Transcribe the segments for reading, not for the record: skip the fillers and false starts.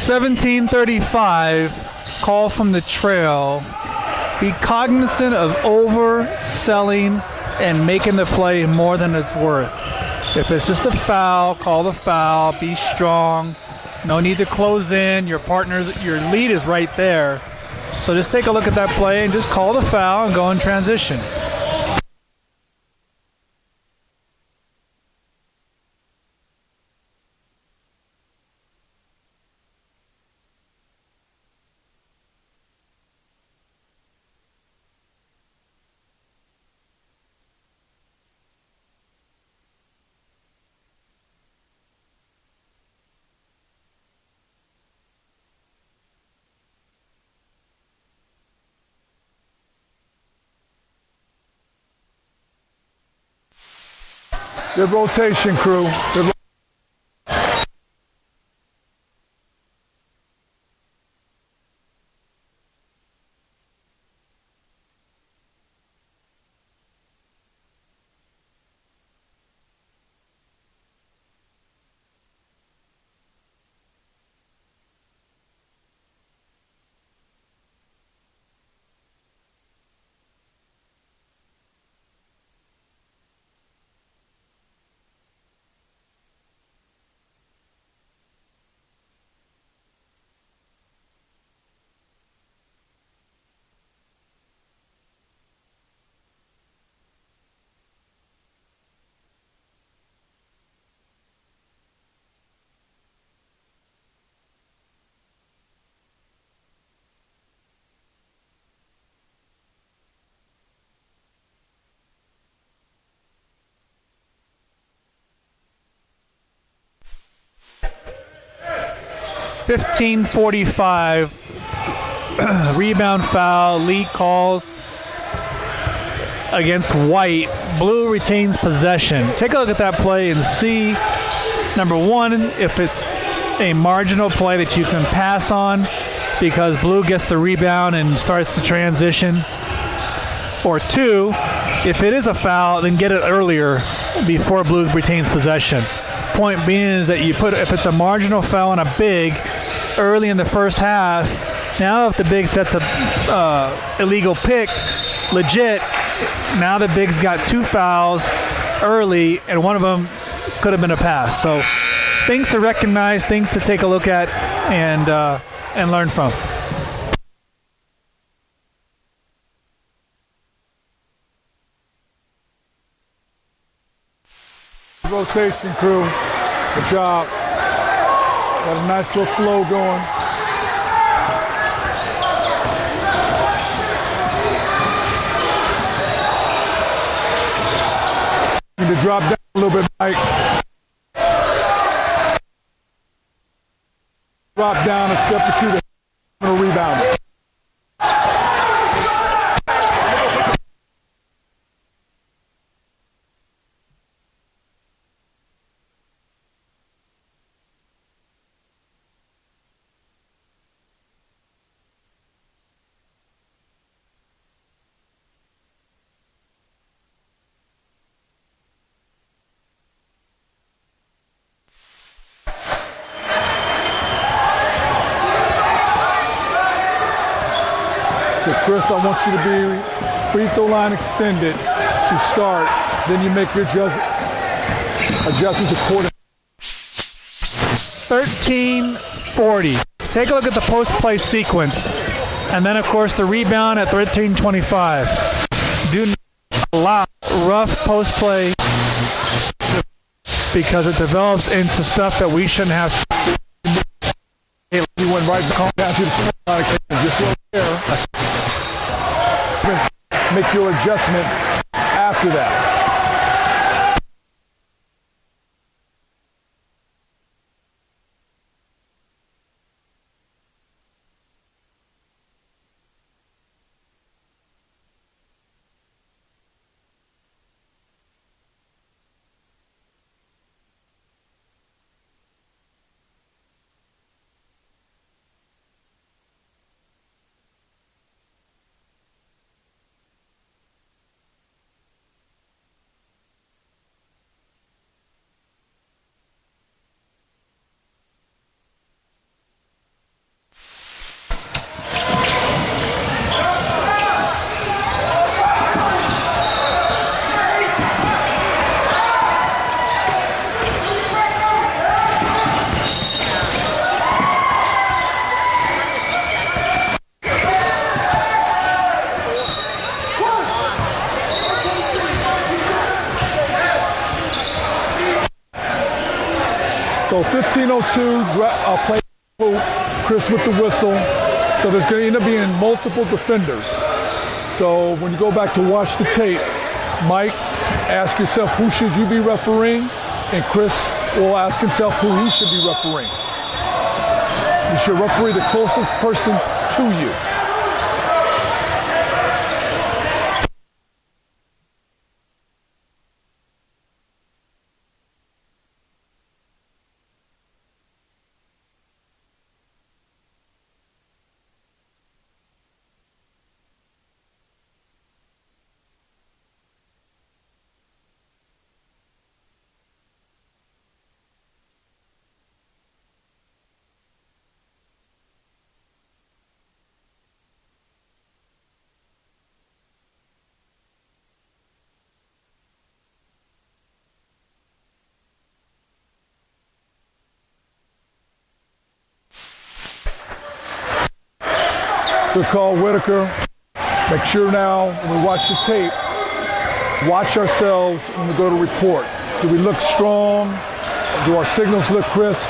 1735, call from the trail. Be cognizant of overselling and making the play more than it's worth. If it's just a foul, call the foul. Be strong. No need to close in. Your lead is right there. So just take a look at that play and just call the foul and go in transition. Good rotation, crew. Good. $15.45, rebound foul, lead calls against White. Blue retains possession. Take a look at that play and see, number one, if it's a marginal play that you can pass on because Blue gets the rebound and starts the transition. Or two, if it is a foul, then get it earlier before Blue retains possession. Point being is that if it's a marginal foul on a big early in the first half, now if the big sets a illegal pick, legit, now the big's got two fouls early, and one of them could have been a pass. So things to recognize, things to take a look at, and learn from. Rotation, crew. Good job. Got a nice little flow going. Need to drop down a little bit, Mike. Drop down a step or two to rebound. Chris, I want you to be free throw line extended to start. Then you make your adjustments accordingly. 13:40. Take a look at the post play sequence. And then, of course, the rebound at 13:25. Do not allow rough post play because it develops into stuff that we shouldn't have. You went right down to the line extension. Just right there. Make your adjustment after that. So 15:02, play hoop, Chris with the whistle. So there's going to end up being multiple defenders. So when you go back to watch the tape, Mike, ask yourself who should you be refereeing, and Chris will ask himself who he should be refereeing. You should referee the closest person to you. Good call, Whitaker. Make sure now, when we watch the tape, watch ourselves when we go to report. Do we look strong? Do our signals look crisp?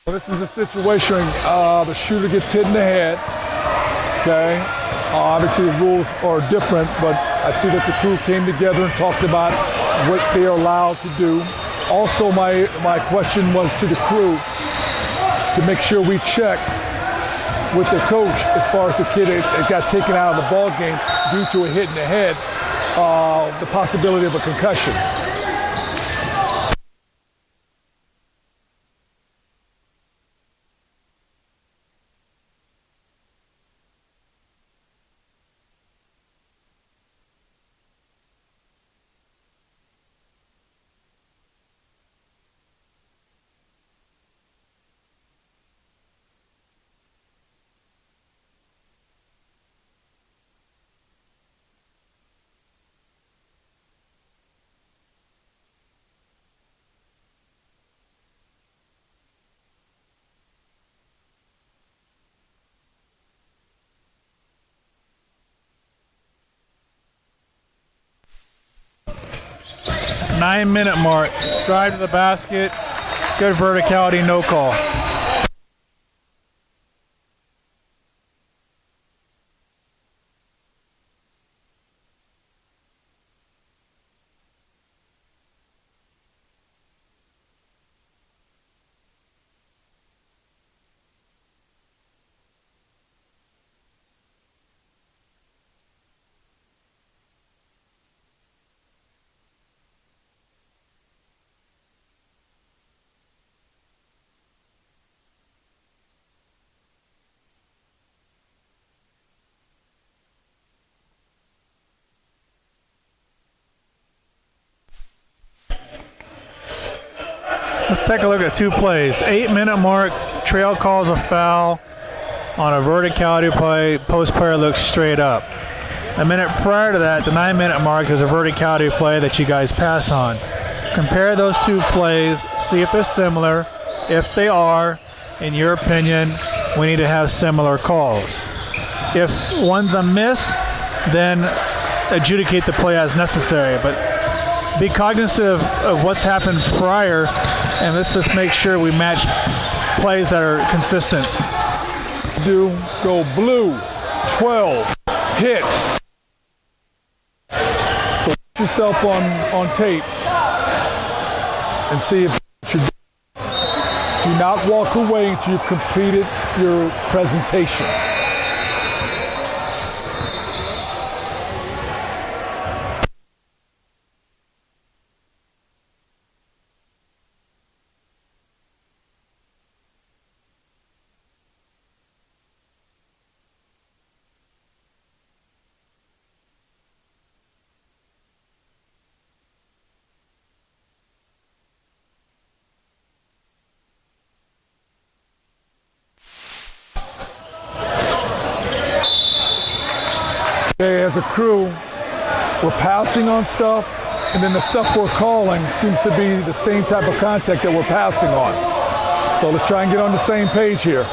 This is a situation, the shooter gets hit in the head, okay? Obviously the rules are different, but I see that the crew came together and talked about what they are allowed to do. Also, my question was to the crew to make sure we check with the coach as far as the kid that got taken out of the ball game due to a hit in the head, the possibility of a concussion. Nine-minute mark. Drive to the basket. Good verticality, no call. Let's take a look at two plays. 8-minute mark, Trail calls a foul on a verticality play. Post player looks straight up. A minute prior to that, the 9-minute mark, is a verticality play that you guys pass on. Compare those two plays, see if they're similar. If they are, in your opinion, we need to have similar calls. If one's a miss, then adjudicate the play as necessary. But be cognizant of what's happened prior, and let's just make sure we match plays that are consistent. Go blue, 12, hit. So put yourself on tape and see if you do not walk away until you've completed your presentation. Okay, as a crew, we're passing on stuff, and then the stuff we're calling seems to be the same type of contact that we're passing on. So let's try and get on the same page here.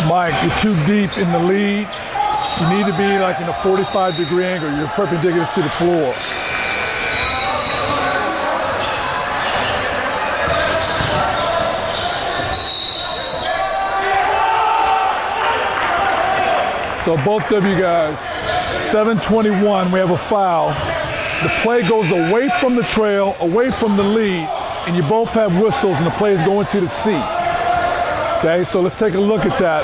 Mike, you're too deep in the lead. You need to be like in a 45-degree angle. You're perpendicular to the floor. So both of you guys, 7:21, we have a foul. The play goes away from the trail, away from the lead, and you both have whistles and the play is going to the seat. Okay, so let's take a look at that.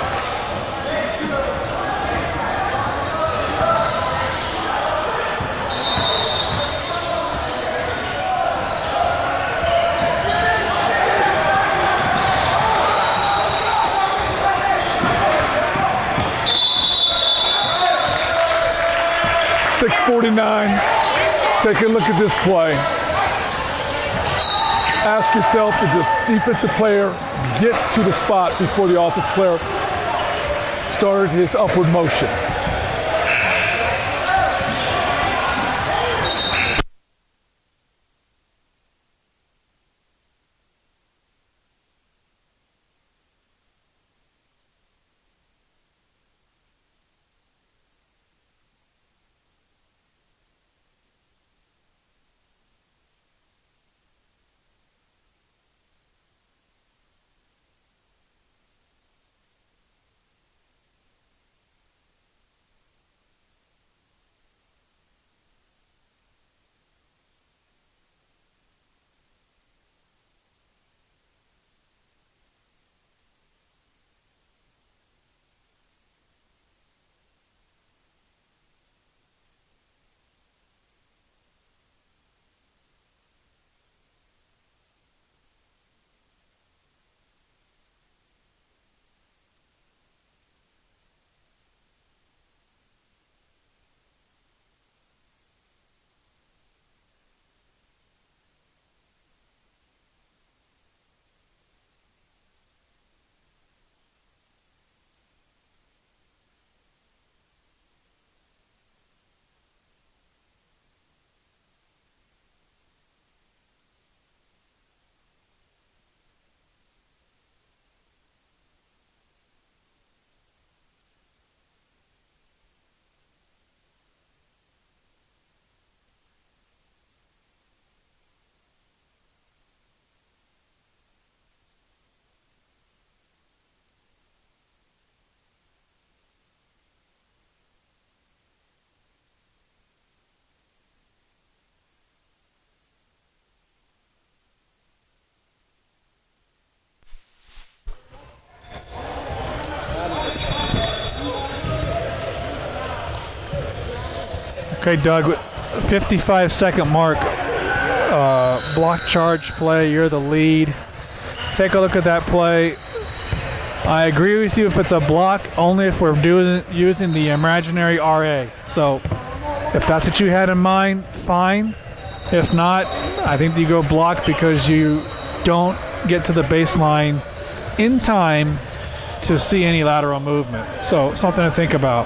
.649, take a look at this play. Ask yourself, did the defensive player get to the spot before the offensive player started his upward motion? Okay, Doug, 55-second mark. Block charge play, you're the lead. Take a look at that play. I agree with you if it's a block, only if we're using the imaginary RA. So if that's what you had in mind, fine. If not, I think you go block because you don't get to the baseline in time to see any lateral movement. So something to think about.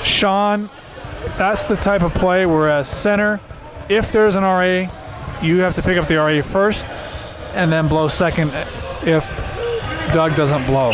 Sean, that's the type of play where as center, if there's an RA, you have to pick up the RA first and then blow second if Doug doesn't blow.